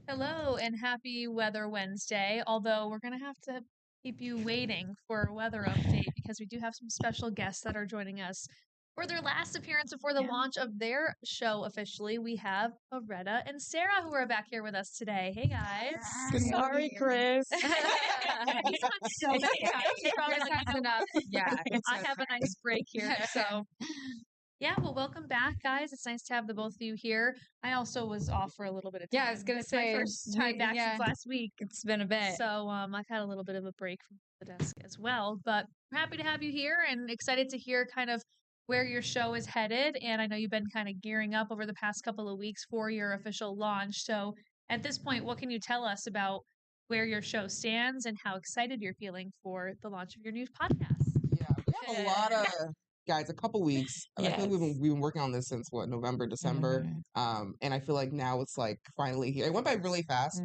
Hello and happy Weather Wednesday. Although we're going to have to keep you waiting for a weather update because we do have some special guests that are joining us for their last appearance before the launch of their show officially. We have Loretta and Sarah who are back here with us today. Hey guys. Sorry, Chris. He's on so many times. He probably That's enough. Yeah. I have a nice break here. So yeah, well, welcome back, guys. It's nice to have the both of you here. I also was off for a little bit of time. Yeah, I was gonna It's my say, first time back since last week. It's been a bit. So I've had a little bit of a break from the desk as well. But we're happy to have you here and excited to hear kind of where your show is headed. And I know you've been kind of gearing up over the past couple of weeks for your official launch. So at this point, what can you tell us about where your show stands and how excited you're feeling for the launch of your new podcast? Yeah, we have a lot of guys, a couple weeks. I feel like we've been working on this since November, December. And I feel like now it's like finally here. It went by really fast.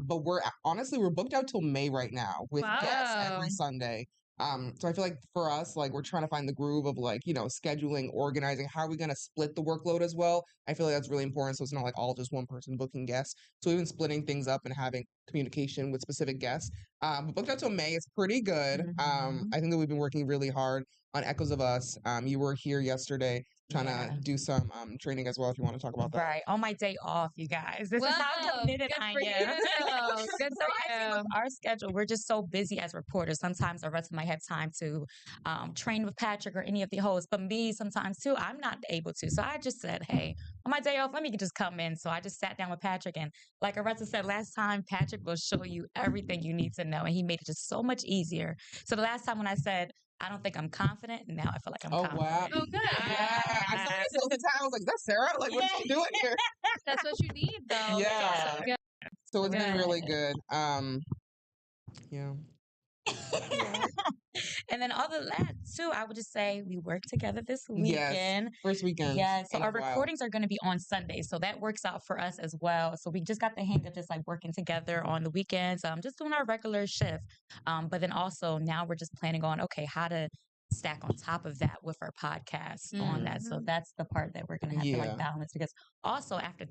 But we're booked out till May right now with guests every Sunday. So I feel like for us, like we're trying to find the groove of like, scheduling, organizing, how are we going to split the workload as well? I feel like that's really important. So it's not like all just one person booking guests. So we've been splitting things up and having communication with specific guests. But booked out till May. It's pretty good. I think that we've been working really hard on Echoes of Us. You were here yesterday trying to do some training as well if you want to talk about that. Right. On my day off, you guys. This is how committed I am. Good So I think with our schedule, we're just so busy as reporters. Sometimes the rest of might have time to train with Patrick or any of the hosts. But me, sometimes too, I'm not able to. So I just said, hey, on my day off, let me just come in. So I just sat down with Patrick. And like Aressa said last time, Patrick will show you everything you need to know. And he made it just so much easier. So the last time when I said, I don't think I'm confident. Now I feel like I'm confident. Wow. Oh, good. Yeah. I saw this all the time. I was like, that's Sarah? Like, what's she doing here? That's what you need, though. Yeah. Awesome. So it's been really good. Yeah. And then other than that, too, I would just say we work together this weekend. Yes. First weekend. Yeah. So our recordings are going to be on Sundays. So that works out for us as well. So we just got the hang of just like working together on the weekends, just doing our regular shift. But then also now we're just planning on, okay, how to stack on top of that with our podcast on that. So that's the part that we're going to have to like balance because also after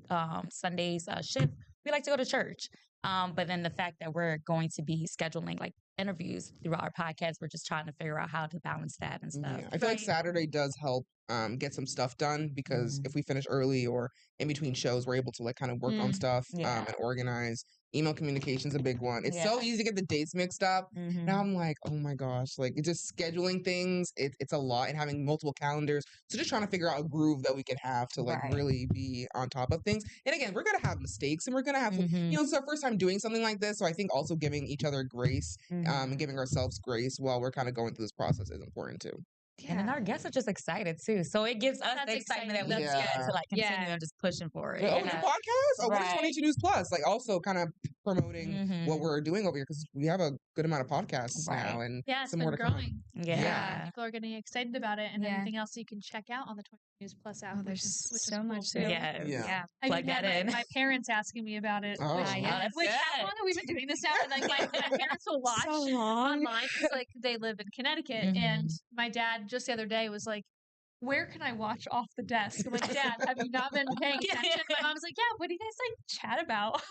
Sunday's shift, we like to go to church. But then the fact that we're going to be scheduling like interviews throughout our podcast, we're just trying to figure out how to balance that and stuff. Yeah. I feel like Saturday does help get some stuff done because if we finish early or in between shows, we're able to like kind of work on stuff and organize. Email communication's a big one. It's so easy to get the dates mixed up. Now I'm like, oh my gosh, like it's just scheduling things. It's a lot and having multiple calendars. So just trying to figure out a groove that we can have to like really be on top of things. And again, we're going to have mistakes and we're going to have, it's our first time doing something like this. So I think also giving each other grace and giving ourselves grace while we're kind of going through this process is important too. Yeah. And then our guests are just excited too. So it gives us the excitement that we get to like continue and just pushing for it. Oh, the podcast? Oh, what is 22 News Plus? Like also kind of promoting what we're doing over here because we have a good amount of podcasts now and some more to growing. come. Yeah. People are getting excited about it and everything else you can check out on the 22 News Plus app. There's which so is cool much too. Yeah. I even had my parents asking me about it. Oh, which how long have we been doing this now? And like my parents will watch online because like they live in Connecticut and my dad just the other day was like, where can I watch off the desk? I'm like, Dad, have you not been paying attention? My mom's like, yeah, what do you guys like chat about?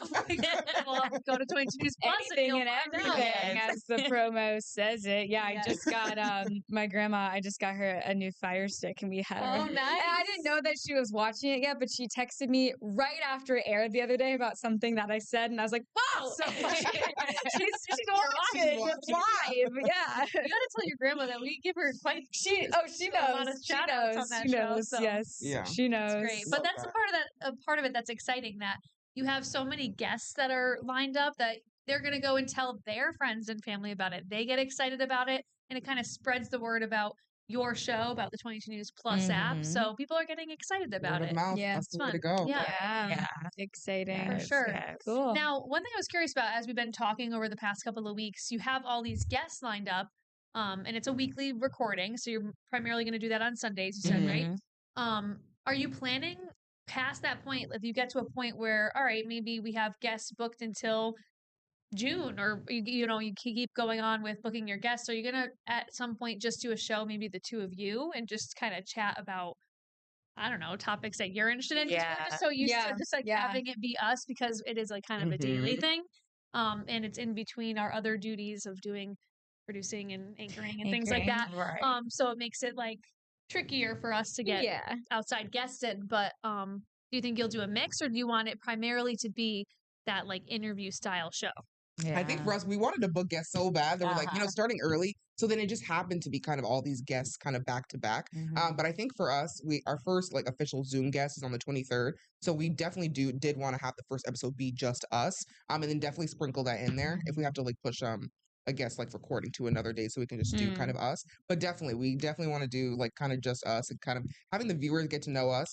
Well, go to 22 News Plus anything and everything, as the promo says it. Yeah, I just got my grandma. I just got her a new Fire Stick, and we had her. Oh, nice! And I didn't know that she was watching it yet, but she texted me right after it aired the other day about something that I said, and I was like, "Wow, so she's watching live." Yeah, you gotta tell your grandma that we give her quite. She knows. She knows. So. Yes. Yeah. She knows. That's great. But that's a part of it that's exciting that you have so many guests that are lined up that they're going to go and tell their friends and family about it. They get excited about it and it kind of spreads the word about your show, about the 22 News Plus app. So people are getting excited about it. Yeah. That's the way to go. Yeah. Exciting. For sure. Yes. Cool. Now, one thing I was curious about as we've been talking over the past couple of weeks, you have all these guests lined up. And it's a weekly recording, so you're primarily going to do that on Sundays, you said, right? Are you planning past that point? If you get to a point where, all right, maybe we have guests booked until June, or you keep going on with booking your guests, are you going to at some point just do a show, maybe the two of you, and just kind of chat about I don't know, topics that you're interested in. 'Cause Yeah. we're just so used Yeah. to just like Yeah. having it be us because it is like kind of a daily thing. And it's in between our other duties of doing producing and anchoring and things like that. Right. So it makes it like trickier for us to get outside guests in. But do you think you'll do a mix, or do you want it primarily to be that like interview style show? Yeah. I think for us, we wanted to book guests so bad that we're like, starting early. So then it just happened to be kind of all these guests kind of back to back. But I think for us, our first like official Zoom guest is on the 23rd. So we definitely did want to have the first episode be just us. And then definitely sprinkle that in there if we have to like push a guest like recording to another day so we can just do kind of us. But we definitely want to do like kind of just us and kind of having the viewers get to know us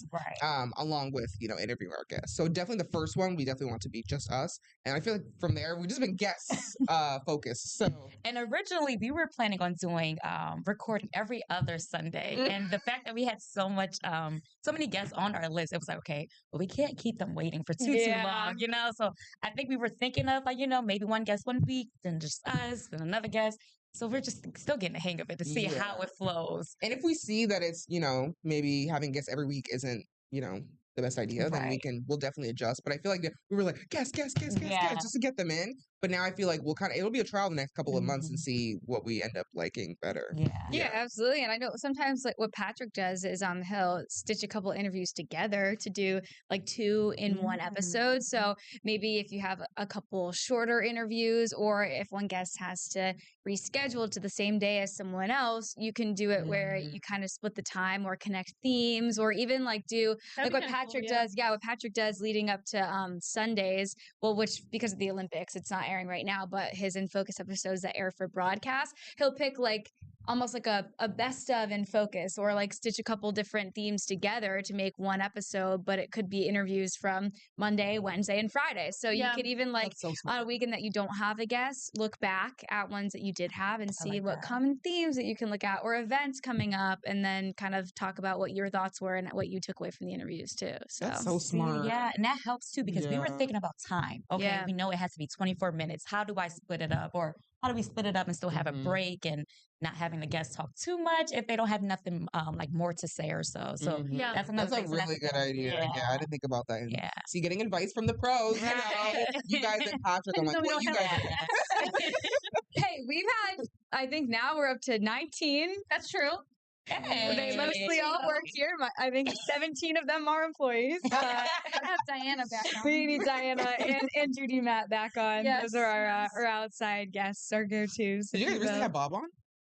along with, interviewing our guests. So definitely the first one, we definitely want to be just us. And I feel like from there, we've just been guests focused. So And originally we were planning on doing recording every other Sunday. And the fact that we had so many guests on our list, it was like, okay, well, we can't keep them waiting for too long, So I think we were thinking of like, maybe one guest 1 week, then just us, then another guest. So we're just still getting the hang of it to see how it flows. And if we see that it's, maybe having guests every week isn't, the best idea, then we'll definitely adjust. But I feel like we were like, guests, just to get them in. But now I feel like it'll be a trial the next couple of months and see what we end up liking better. Yeah, absolutely. And I know sometimes like what Patrick does is he'll stitch a couple interviews together to do like 2 in one episode. So maybe if you have a couple shorter interviews, or if one guest has to reschedule to the same day as someone else, you can do it where you kind of split the time or connect themes, or even like do like what Patrick does. Yeah, what Patrick does leading up to Sundays. Well, which because of the Olympics, it's not airing right now, but his In Focus episodes that air for broadcast, he'll pick like almost like a best of In Focus, or like stitch a couple different themes together to make one episode, but it could be interviews from Monday, Wednesday, and Friday. So you could even like on a weekend that you don't have a guest, look back at ones that you did have and see what common themes that you can look at, or events coming up, and then kind of talk about what your thoughts were and what you took away from the interviews too. So that's so smart. Yeah, and that helps too, because we were thinking about time. Okay, we know it has to be 24 minutes. How do I split it up? Or how do we split it up and still have a break and not having the guests talk too much if they don't have nothing like more to say or so. So that's another That's a really good idea. Yeah, I didn't think about that. Yeah. See, getting advice from the pros. You guys and Patrick, I'm like, what you guys Hey, we've had, I think now we're up to 19. That's true. Hey. They mostly all work here. I think 17 of them are employees. I have Diana back on. We need Diana and Judy Matt back on. Yes. Those are our outside guests, our go-tos. Did you guys recently have Bob on?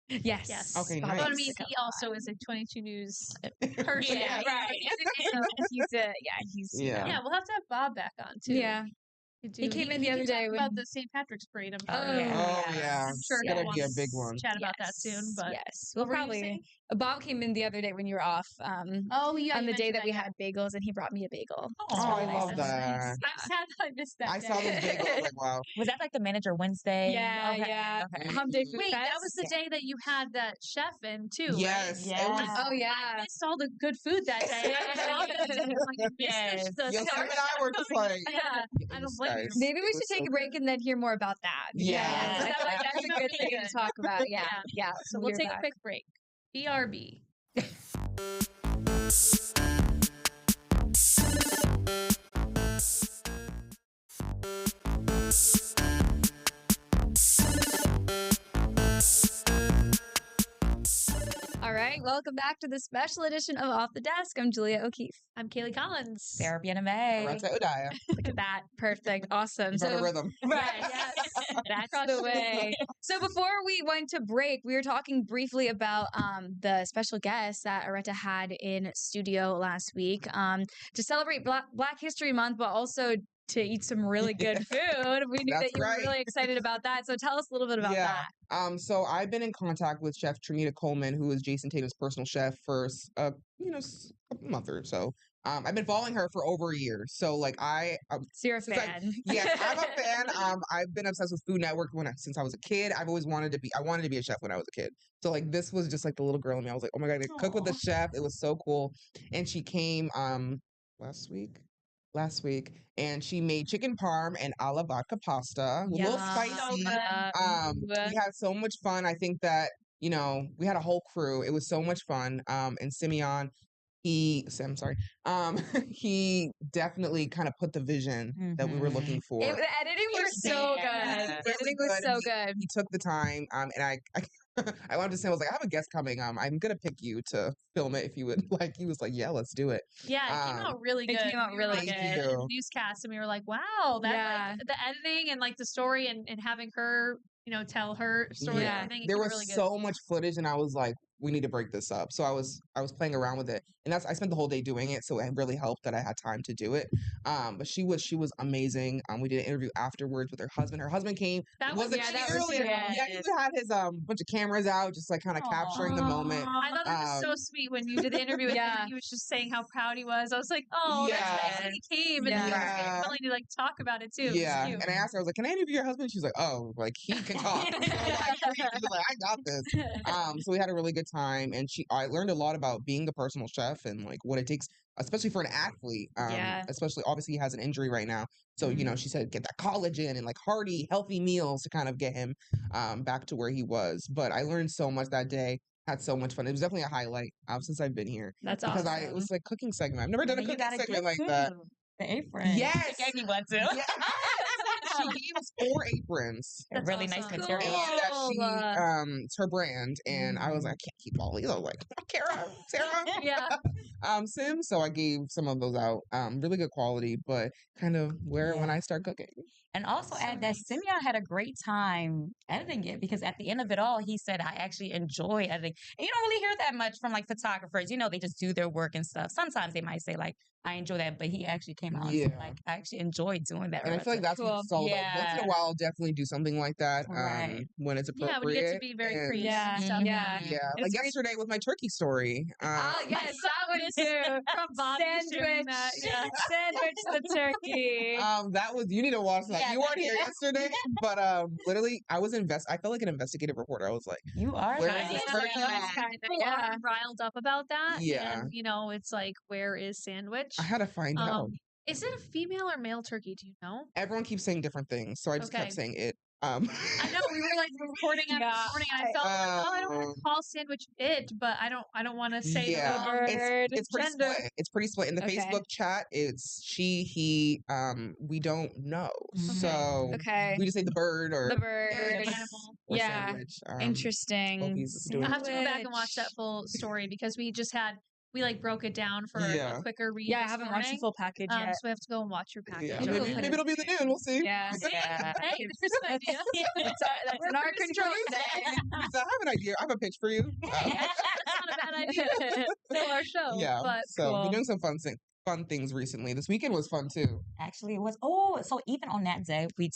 Yes. Okay, But nice. I mean, he also is a 22 News person. Yeah, right. Yeah, we'll have to have Bob back on too. Yeah. He came in the other day about the St. Patrick's parade. I'm sure. Yeah. I'm sure It's he'll gonna be a big one. chat about that soon. But we'll probably. Bob came in the other day when you were off. Oh yeah, on the day that we had bagels, and he brought me a bagel. Oh, I love that. I'm sad that I missed that. I saw those bagels. I was like, wow. Was that like the Manager Wednesday? Yeah, yeah. Hump Day Food Wait, Fest. that was the day that you had that chef in too. Yes. Right? It was, Oh yeah. I missed all the good food that day. Sam and I were just like, I don't blame you. Maybe we should take a break and then hear more about that. Yeah. That's a good thing to talk about. Yeah. So we'll take a quick break. BRB. All right, welcome back to the special edition of Off the Desk. I'm Julia O'Keefe. I'm Kaylee Collins. Sarah Biename. Rata Udaya. Look at that. Perfect. Awesome. Got a rhythm. Right. Yes. That's the way. So before we went to break, we were talking briefly about the special guest that Areta had in studio last week to celebrate Black History Month, but also to eat some really good food. We knew that you were really excited about that. So tell us a little bit about that. So I've been in contact with Chef Trinita Coleman, who is Jason Tatum's personal chef, for a month or so. I've been following her for over a year. So like So you're a fan. Yes, I'm a fan. I've been obsessed with Food Network since I was a kid. I've always wanted to be a chef when I was a kid. So like this was just like the little girl in me. I was like, oh my God, I cook with the chef. It was so cool. And she came last week, and she made chicken parm and alla vodka pasta. A little spicy. We had so much fun. I think that, we had a whole crew. It was so much fun. And Simeon, Sam, sorry. He definitely kind of put the vision that we were looking for. The editing was so good. The editing was so good. He took the time, and I wanted to say, I was like, I have a guest coming. I'm gonna pick you to film it if you would like. He was like, yeah, let's do it. Yeah, it came out really good. It came out really good. The newscast, and we were like, wow, that like the editing and like the story and having her, tell her story. Yeah. I think There was really good. so much footage, and I was like, we need to break this up. So I was playing around with it, and I spent the whole day doing it. So it really helped that I had time to do it. But she was amazing. We did an interview afterwards with her husband. Her husband came. That was Yeah, he had his bunch of cameras out, just like kind of capturing the moment. I thought that was so sweet when you did the interview with him. He was just saying how proud he was. I was like, oh, that's nice that he came and he was willing to like talk about it too. Yeah, and I asked her, I was like, can I interview your husband? She's like, oh, like he can talk. She's like, I got this. So we had a really good time, and I learned a lot about being the personal chef and like what it takes, especially for an athlete. Especially obviously he has an injury right now. So, she said get that collagen and like hearty, healthy meals to kind of get him back to where he was. But I learned so much that day. Had so much fun. It was definitely a highlight since I've been here. That's because awesome. it was like cooking segment. I've never done a cooking segment like that. The apron. Yes. She gave me one too. Yeah. She gave us 4 aprons. That's really nice material. And it's her brand. And I was like, I can't keep all these. I was like, Sarah. Sim. So I gave some of those out. Really good quality, but kind of when I start cooking. And also add that Simeon had a great time editing it because at the end of it all, he said, I actually enjoy editing. And you don't really hear that much from like photographers. They just do their work and stuff. Sometimes they might say like, I enjoy that, but he actually came out and said, like, I actually enjoyed doing that. And I feel like that's what it's all about. Once in a while, I'll definitely do something like that when it's appropriate. Yeah, we get to be very creative and stuff. Like yesterday with my turkey story. Yes, that one too. From Bobby Sandwich the turkey. That was, you need to watch that. You weren't here yesterday, but literally, I felt like an investigative reporter. I was like, you are. Where is this turkey? Riled up about that. Yeah. And, it's like, where is Sandwich? I had to find out. Is it a female or male turkey? Do you know? Everyone keeps saying different things, so I just kept saying it. I know we were like recording after recording, and I felt like, I don't want to call Sandwich it, but I don't want to say the word. It's pretty split. It's pretty split. In the Facebook chat, it's she, he. We don't know, so we just say the bird or the bird, animal. Or sandwich. Interesting. I have to go back and watch that full story because we like broke it down for a quicker read. I haven't watched the full package yet. So we have to go and watch your package. Yeah. Maybe it'll be the noon. We'll see. Yeah. Hey, there's an idea. That's in our control. I have an idea. I have a pitch for you. That's not a bad idea. Still our show. Yeah. But so we're doing some fun things recently. This weekend was fun too. Actually, it was. So even on that day, we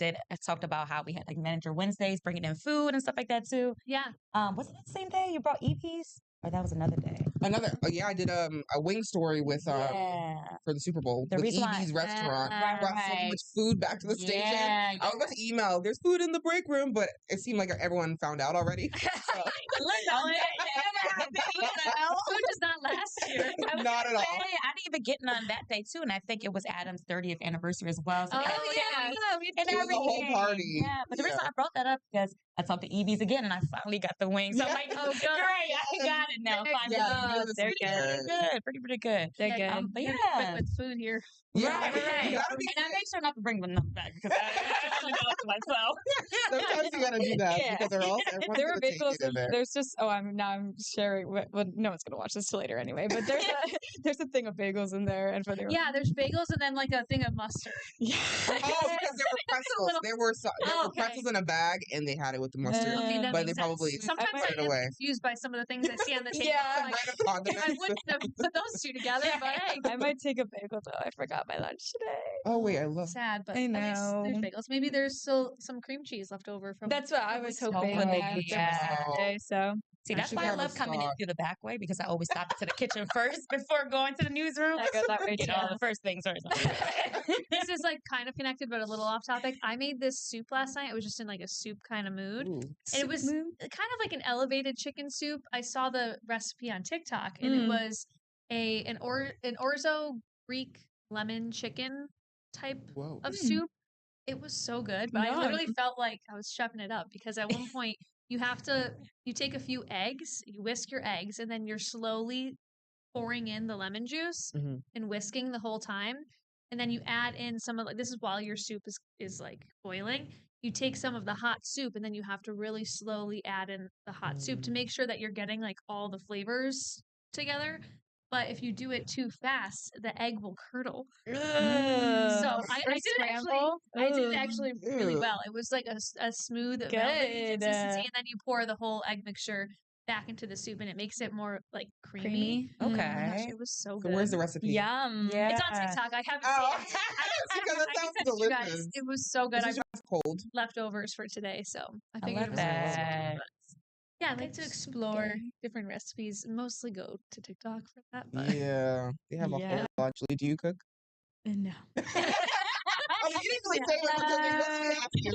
talked about how we had like Manager Wednesdays, bringing in food and stuff like that too. Yeah. Was it the same day you brought EPs? Or that was another day. I did a wing story with for the Super Bowl with Evie's restaurant. Brought so much food back to the station. I was about to email. There's food in the break room, but it seemed like everyone found out already. Food does not last here. Not at all. I didn't even get none that day too, and I think it was Adam's 30th anniversary as well. So it was a whole party. Yeah, but the reason I brought that up because I talked to Evie's again, and I finally got the wings. So I'm like, oh, great, I got it now. Finally, they're good. Pretty good. They're good. But yeah, with food here. Right. And I make sure not to bring them back because I really know it to myself. Sometimes you gotta do that because they're all. There were visuals. There's just I'm sharing. Well, no one's gonna watch this till later anyway. But there's a thing of bagels in there, and for there's bagels and then like a thing of mustard. Yeah. Because there were pretzels. There were pretzels in a bag, and they had it with the mustard. But they probably sometimes I it get away. confused by some of the things I see on the table. Yeah. I wouldn't have put those two together, but hey. I might take a bagel though. I forgot my lunch today. Oh wait, I love. Sad, but I know. there's bagels. Maybe there's still some cream cheese left over from. That's what I was hoping. Yeah. So. See, that's why I love coming in through the back way because I always stop into the kitchen first before going to the newsroom. I go that way too. The first things first. This is like kind of connected, but a little off topic. I made this soup last night. I was just in like a soup kind of mood. Ooh. And it was kind of like an elevated chicken soup. I saw the recipe on TikTok and it was an orzo Greek lemon chicken type of soup. It was so good, but I literally felt like I was chefing it up because at one point you take a few eggs, you whisk your eggs, and then you're slowly pouring in the lemon juice and whisking the whole time. And then you add in some of this is while your soup is like boiling. You take some of the hot soup and then you have to really slowly add in the hot soup to make sure that you're getting like all the flavors together. But if you do it too fast, the egg will curdle. So I did actually really well. It was like a smooth, velvety consistency, and then you pour the whole egg mixture back into the soup, and it makes it more like creamy. Okay. Oh my gosh, it was so good. So where's the recipe? Yum. Yeah. It's on TikTok. I haven't seen it. Because that sounds I you guys. delicious. It was so good. I brought Cold. leftovers for today, so I figured love it was that. good. Yeah, I like to explore different recipes. Mostly go to TikTok for that. But Yeah, they have a whole lot. Julie, do you cook? No. I mean, you didn't really say what you're cooking. Let's be asking.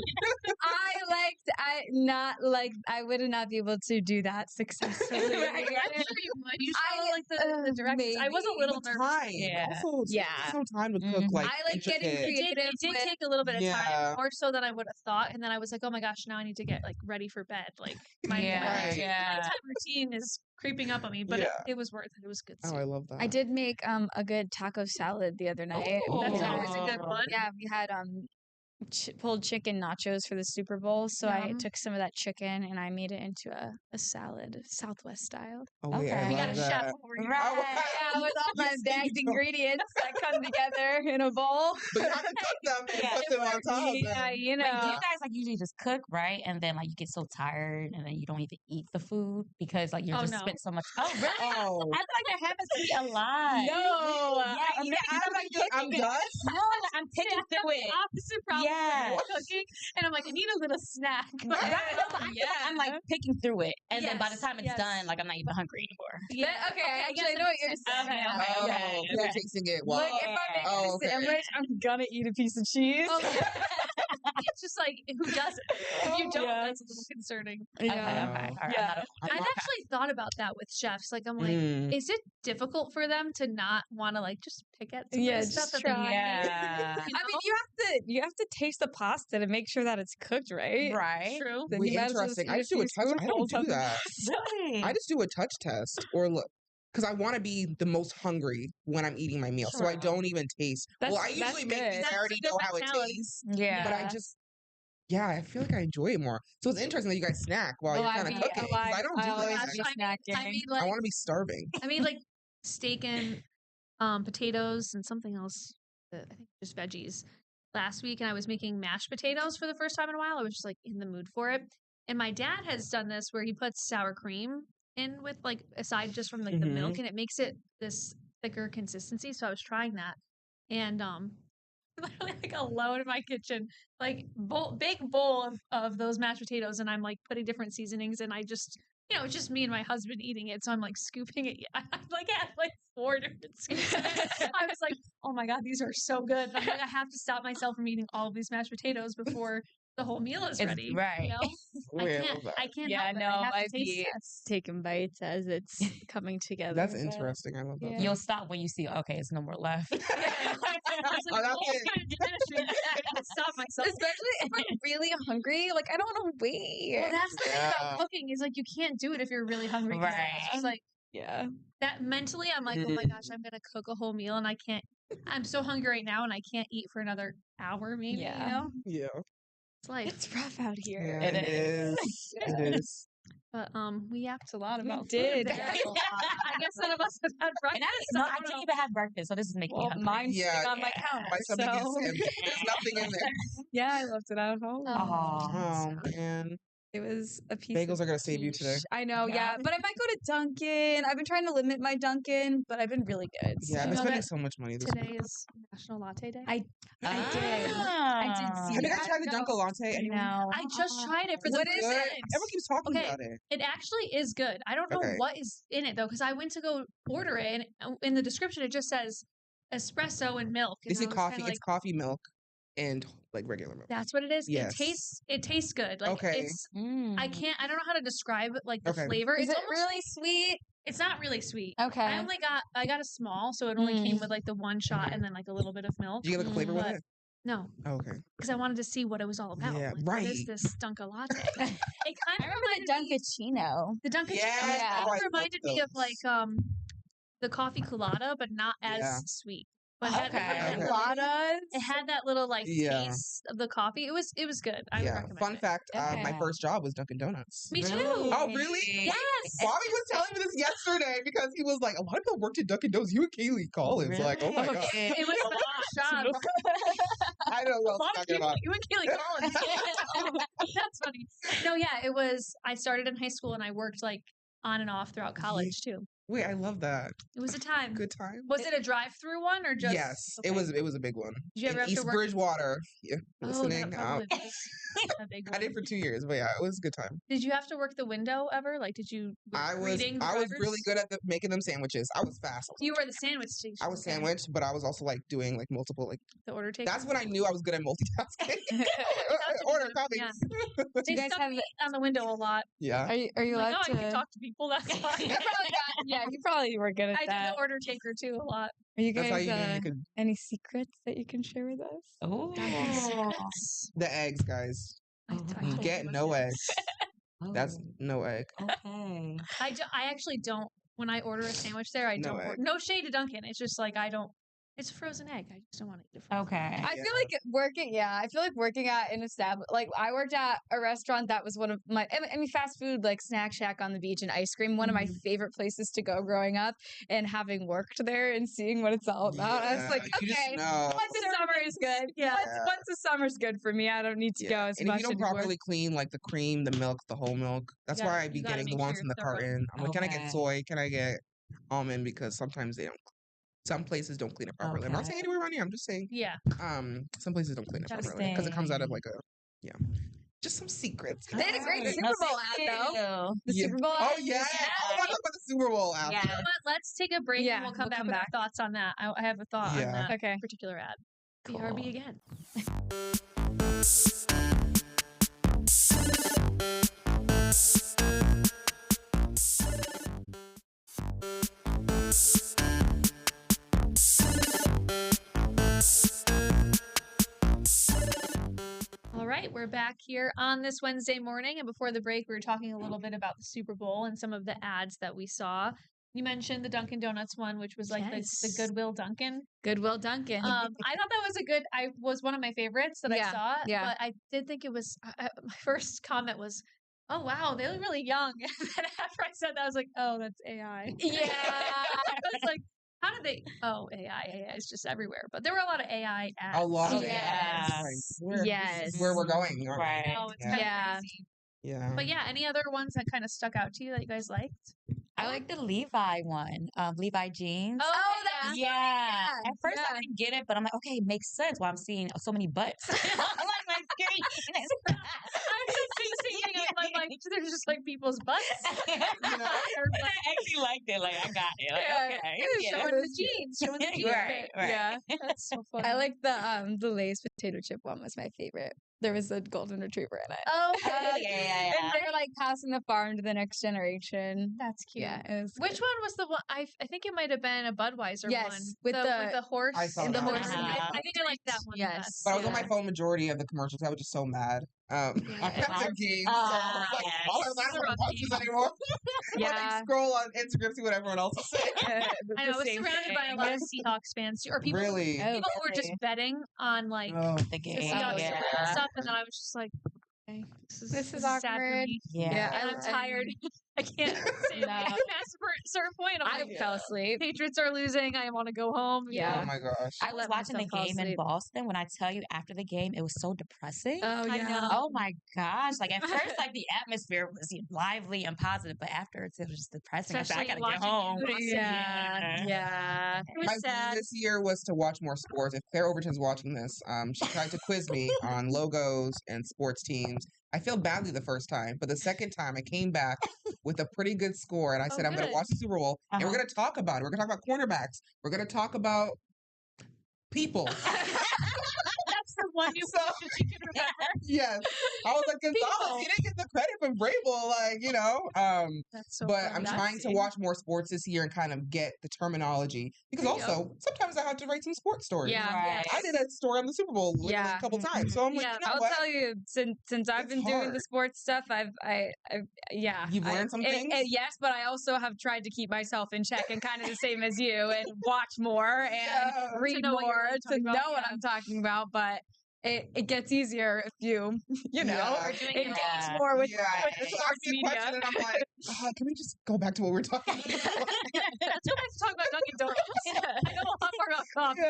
I would not be able to do that successfully. I'm sure you would. You follow like the directions. I was a little nervous. Time. Yeah. Also, no time to cook like I like getting intricate. creative. It did take a little bit of time, more so than I would have thought. And then I was like, oh my gosh, now I need to get like ready for bed. Like my nighttime routine is creeping up on me, but it was worth it. It was good. Oh, I love that. I did make a good taco salad the other night. That's always a good one. Yeah, we had pulled chicken nachos for the Super Bowl, so I took some of that chicken and I made it into a salad, Southwest style. Oh, wait, I We love got a that. chef over here. Yeah, with all my bagged ingredients that come together in a bowl. But you have to cook them and put them on top. Yeah, you know. Wait, do you guys like usually just cook, right? And then like you get so tired and then you don't even eat the food because like you're spent so much. Oh, really? Oh. I feel like that happens to me a lot. No. I'm done. No, I'm taking through it. Opposite problem. Yeah. Cooking, and I'm like, I need a little snack. I'm like picking through it, and then by the time it's done, like I'm not even hungry anymore. I actually know what you're saying. Oh, you're tasting it. Wow. Like, if I'm making a sandwich, I'm gonna eat a piece of cheese. It's just like, who doesn't? If you don't, that's a little concerning. Okay. All right. I've actually thought about that with chefs. Like, I'm like, is it difficult for them to not want to like just pick at some stuff that they I mean, you have to taste the pasta to make sure that it's cooked right. Right. True. Wait, interesting. I just do a touch. I don't do that. Really? I just do a touch test or look. Because I want to be the most hungry when I'm eating my meal. So I don't even taste. I usually make these. I already know how it tastes. Yeah. But I just, I feel like I enjoy it more. So it's interesting that you guys snack while you're kind of cooking. Because I don't do that. I want to be starving. I mean, like steak and potatoes and something else. I think just veggies. Last week, and I was making mashed potatoes for the first time in a while. I was just like in the mood for it. And my dad has done this where he puts sour cream in with like aside just from like the milk, and it makes it this thicker consistency. So I was trying that, and literally like alone in my kitchen, like big bowl of those mashed potatoes, and I'm like putting different seasonings, and I just it's just me and my husband eating it. So I'm like scooping it. I like had like 4 different scoops. I was like, oh my god, these are so good. And I'm like, I have to stop myself from eating all of these mashed potatoes before the whole meal is ready. Right. I can't. Yeah, help it. I be taking bites as it's coming together. That's interesting. I love that. You'll stop when you see, okay, it's no more left. Stop myself. Especially if I'm really hungry. Like, I don't want to wait. Well, that's the thing about cooking is like you can't do it if you're really hungry. Right. It's just like that mentally, I'm like, oh my gosh, I'm gonna cook a whole meal and I can't. I'm so hungry right now and I can't eat for another hour, maybe. You know? Yeah. It's like it's rough out here. Yeah, it is. It is. But we yapped a lot about did. food. I guess none of us have had breakfast. I didn't even have breakfast, so this is making me hungry. Mine's on my counter. My stomach is empty. There's nothing in there. Yeah, I left it at home. Oh man. It was a piece Bagels are going to save you today. I know, yeah. But I might go to Dunkin'. I've been trying to limit my Dunkin', but I've been really good. Yeah, I've been spending so much money this Today is National Latte Day. I did. I did see Have you guys tried the Dunkin' Latte? No. I just tried it for the first time. Everyone keeps talking about it. It actually is good. I don't know what is in it, though, because I went to go order it, and in the description, it just says espresso and milk. They say coffee. It's coffee, milk, and like regular milk. That's what it is. Yes. It tastes good. Like it's I don't know how to describe like the flavor. Is it really sweet? It's not really sweet. Okay. I got a small, so it only came with like the one shot and then like a little bit of milk. Do you get like a flavor with it? No. Oh, okay. Because I wanted to see what it was all about. Yeah, like, right. What is this Dunkin' Latte? It kind of remember the Dunkaccino. The Dunkaccino. Yeah. It reminded me of like the coffee colada, but not as Yeah. sweet. But it had, Okay. Coladas. it had that little like Yeah. taste of the coffee. It was good. I would Yeah. recommend Fun it. fact, my Okay. first job was Dunkin' Donuts. Me too. Oh, really? Yes. Bobby was telling me this yesterday because he was like, a lot of people worked at Dunkin' Donuts. You and Kaylee Collins. Like, oh my God. It was a job. I don't know what I'm talking about. You and Keely Collins. That's funny. No, yeah, it was. I started in high school and I worked like on and off throughout college too. Wait, I love that. It was a time. Good time. Was it a drive-through one or just? Yes, okay. it was a big one. Did you ever in have to East work- Bridgewater. Yeah, Oh, listening. that probably was a big I did one. for 2 years, but yeah, it was a good time. Did you have to work the window ever? Like, did you? I was reading the really drivers? good at making them sandwiches. I was fast. You were the sandwich station. I was okay. sandwiched, but I was also like doing like multiple like. The order taker. That's when I knew I was good at multitasking. Order coffee. Yeah. Do They you guys stuck have? me on the window a lot. Yeah. Are you I'm allowed like, oh, I can to? talk to people. That's fine. Yeah, you probably were good at I did that. the order taker too a lot. Are you That's how guys you knew you could. any secrets that you can share with us? Oh. The eggs, guys. I You told get you no about eggs. That's no egg. Okay. I actually don't. When I order a sandwich there, I No don't. egg. No shade to Dunkin'. It's just like I don't. It's a frozen egg. I just don't want to eat it. Frozen. Okay. I Yeah. feel like I feel like working at an like I worked at a restaurant that was one of my, I mean, fast food, like Snack Shack on the beach and ice cream, one of my favorite places to go growing up. And having worked there and seeing what it's all about, I was like, you just okay, know. once the summer is good. Yeah. Once the summer's good for me, I don't need to go as And if much you don't anymore. properly clean like the cream, the milk, the whole milk, that's why I be you gotta getting the make ones sure in the you're thorough. carton. I'm like, can I get Okay. soy? Can I get almond? Because sometimes they don't. Some places don't clean it properly. I'm not saying anywhere around here. I'm just saying. Yeah. Some places don't clean it properly because it comes out of like a just some secrets. They had a great guys. Super Bowl ad though. The Yeah. Super Bowl Oh ad. yeah. I want to talk about the Super Bowl after. Yeah. But let's take a break Yeah, and we'll come we'll back come with back. our thoughts on that. I have a thought on Yeah. that Okay. particular ad. Cool. BRB again. All right, we're back here on this Wednesday morning. And before the break, we were talking a little bit about the Super Bowl and some of the ads that we saw. You mentioned the Dunkin' Donuts one, which was like the Yes. Goodwill Dunkin'. Goodwill Dunkin'. I thought that was was one of my favorites that I Yeah, saw. yeah. But I did think it was, my first comment was, oh, wow, they look really young. And then after I said that, I was like, oh, that's AI. Yeah. I was like, how did they? Oh, AI is just everywhere. But there were a lot of AI ads. A lot of Yes. ads. This Yes. is where we're going. aren't we? Right. Oh, it's Yeah. kind of Yeah. crazy. Yeah. But yeah, any other ones that kind of stuck out to you that you guys liked? I like the Levi one. Levi jeans. Oh, that's Yeah. At first yeah. I didn't get it, but I'm like, okay, it makes sense why I'm seeing so many butts. I'm like, my screen. I'm just thinking of like they're just like people's butts. But I actually liked it. Like, I got it. Like, Yeah. okay. Showing the jeans, showing the jeans. Right, right. Yeah. That's so funny. I like the Lay's potato chip one was my favorite. There was a golden retriever in it. Oh, Oh, yeah. And they're like passing the farm to the next generation. that's cute. Yeah, it was Which good. one was the one? I think it might have been a Budweiser Yes, one with with the- the horse I saw and the that horse. one. I think I like that one. the Yes. best. But I was on Yeah. my phone majority of the commercials. I was just so mad. Yeah. At the game. So I was like, Yes. all I'm not watch this anymore. I Yeah. like scroll on Instagram, see what everyone else is saying. I know, I was surrounded by a lot of Seahawks fans too, or people. Really? Oh, People who were just betting on like Oh, The the game. Seahawks Yeah. stuff, and then I was just like, okay, This is sad for awkward. me. Yeah. And I'm tired. I can't say No. past a certain point. I'm I like, fell asleep. Patriots are losing. I want to go home. Yeah. oh my gosh. I was let watching the myself fall game in asleep. Boston. When I tell you after the game, it was so depressing. Oh I yeah. know. Oh my gosh. Like at first, like the atmosphere was lively and positive, but after it was just depressing. I said, I Especially gotta get watching home. in Boston. Yeah. Yeah. It was My goal sad. this year was to watch more sports. If Claire Overton's watching this, she tried to quiz me on logos and sports teams. I failed badly the first time, but the second time I came back with a pretty good score, and I said, I'm going good. to watch the Super Bowl, and we're going to talk about it. We're going to talk about cornerbacks. We're going to talk about people. That's the one new position she can remember. Yes. I was like, Gonzalez, he didn't get the credit from Vrabel, like, you know. That's so But funny. I'm trying to watch more sports this year and kind of get the terminology because There you also sometimes I have to write some sports stories. Yeah. Right. I did a story on the Super Bowl literally a couple times. So I'm like, Yeah. you know I'll what? tell you, since I've It's been doing the hard. sports stuff, yeah. You've learned some things? Yes, but I also have tried to keep myself in check and kind of the same as you and watch more and Yeah. read know what you're more really to talking about, know what I'm talking about. But it gets easier if you know, Yeah. We're doing engage Yeah. more with Yeah. the So sports ask me a media. question and I'm like, can we just go back to what we're talking about? Let's go back to talk about Dunkin' Donuts. I know a lot more about coffee.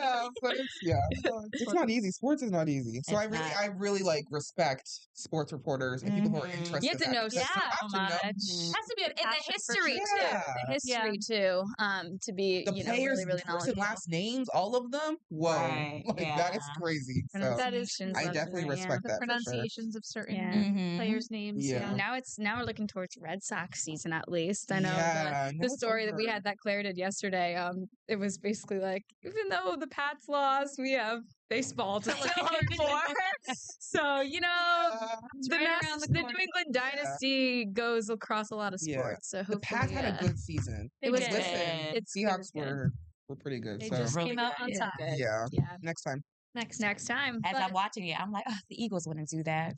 Yeah, but it's not easy. Sports is not easy. So It's I really like respect sports reporters and people who are interested. You have to in that know because so you have to know much. Has to be an And the passion for history sure. too. Yeah. The history too. To be the players, really, really first and knowledgeable. last names, all of them. Whoa, Right, that is yeah. crazy. So That is true. I definitely respect The that for sure. pronunciations of certain Yeah. players' names. Yeah. Now we're looking towards Red Sox season at least. I know Yeah, the story that we had that Claire did yesterday. It was basically like, even though the Pats lost, we have baseball to look for. So It's right around the the corner. New England dynasty goes across a lot of Yeah. sports. So The hopefully, Pats had a good season. They But did. listen, It's Seahawks good. were pretty good. They So just Really came out good. on Yeah, top. good. yeah, Yeah. next time. Next time. As But- I'm watching it, I'm like, oh, the Eagles wouldn't do that.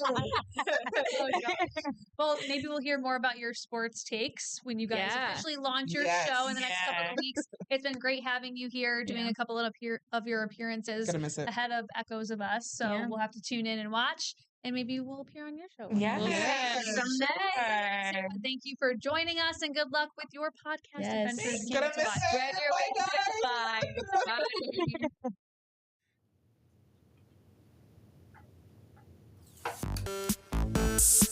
Oh, gosh. Well, maybe we'll hear more about your sports takes when you guys Yeah. officially launch your Yes. show in the next couple Yeah. of weeks. It's been great having you here, doing Yeah. a couple of your appearances Gonna miss it. ahead of Echoes of Us. So Yeah. we'll have to tune in and watch, and maybe we'll appear on your show. Yeah. We'll see. Yes. Someday. So, thank you for joining us, and good luck with your podcast Yes. adventures. Gonna Can't miss wait to it. watch. Spread your wings. Bye. Bye.